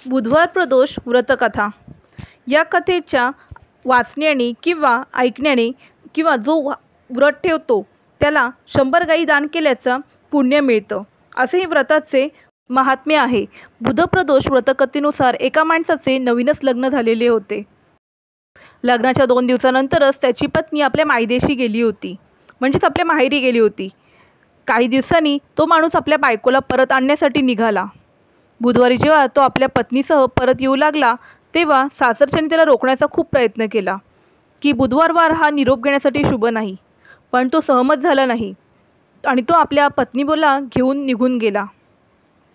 बुधवार प्रदोष व्रतकथा. या कथेच्या वाचण्याने किंवा ऐकण्याने किंवा जो व्रत ठेवतो त्याला 100 गायी दान केल्याचं पुण्य मिळतं, असे हे व्रताचे महात्म्य आहे. बुधप्रदोष व्रतकथेनुसार एका माणसाचे नवीनच लग्न झालेले होते. लग्नाच्या 2 दिवसानंतरच त्याची पत्नी आपल्या मायदेशी गेली होती, म्हणजेच आपल्या माहेरी गेली होती. काही दिवसांनी तो माणूस आपल्या बायकोला परत आणण्यासाठी निघाला. बुधवारी जेव्हा तो आपल्या पत्नीसह परत येऊ लागला तेव्हा सासरच्याने त्याला रोखण्याचा खूप प्रयत्न केला की बुधवार हा निरोप घेण्यासाठी शुभ नाही, पण तो सहमत झाला नाही आणि तो आपल्या पत्नीला घेऊन निघून गेला.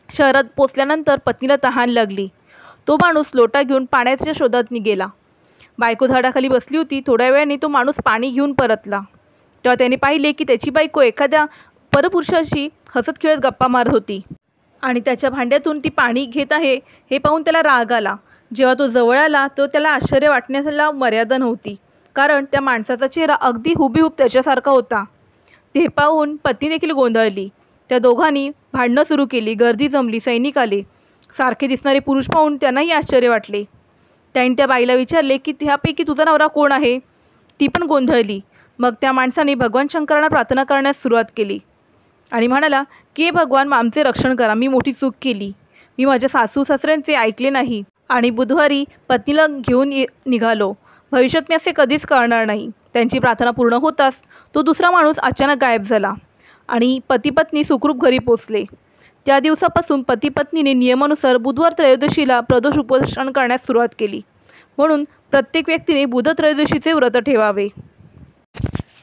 शहरात पोचल्यानंतर पत्नीला तहान लागली. तो माणूस लोटा घेऊन पाण्याच्या शोधात निघाला. बायको झाडाखाली बसली होती. थोड्या वेळाने तो माणूस पाणी घेऊन परतला. तेव्हा त्याने पाहिले की त्याची बायको एखाद्या परपुरुषाशी हसत खेळत गप्पा मारत होती आणि त्याच्या भांड्यातून ती पाणी घेत आहे हे पाहून त्याला राग आला. जेव्हा तो जवळ आला तो त्याला आश्चर्य वाटण्याला मर्यादा नव्हती, कारण त्या माणसाचा चेहरा अगदी हुबेहूब त्याच्यासारखा होता. ते पाहून पत्नी देखील गोंधळली. त्या दोघांनी भांडणं सुरू केली. गर्दी जमली. सैनिक आले. सारखे दिसणारे पुरुष पाहून त्यांनाही आश्चर्य वाटले. त्यांनी त्या बाईला विचारले की ह्यापैकी तुझा नवरा कोण आहे? ती पण गोंधळली. मग त्या माणसाने भगवान शंकरांना प्रार्थना करण्यास सुरुवात केली आणि म्हणाला की भगवान आमचे रक्षण करा, मी मोठी चूक केली. मी माझ्या सासू सासऱ्यांचे ऐकले नाही आणि बुधवारी पत्नीला घेऊन निघालो. भविष्यात मी असे कधीच करणार नाही. त्यांची प्रार्थना पूर्ण होताच तो दुसरा माणूस अचानक गायब झाला आणि पती पत्नी सुखरूप घरी पोचले. त्या दिवसापासून पती पत्नीने नियमानुसार बुधवार त्रयोदशीला प्रदोष उपोषण करण्यास सुरुवात केली. म्हणून प्रत्येक व्यक्तीने बुध त्रयोदशीचे व्रत ठेवावे.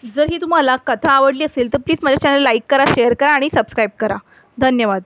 जर ही तुम्हाला कथा आवडली असेल तर प्लीज माझ्या चॅनल लाईक करा, शेअर करा आणि सबस्क्राईब करा. धन्यवाद.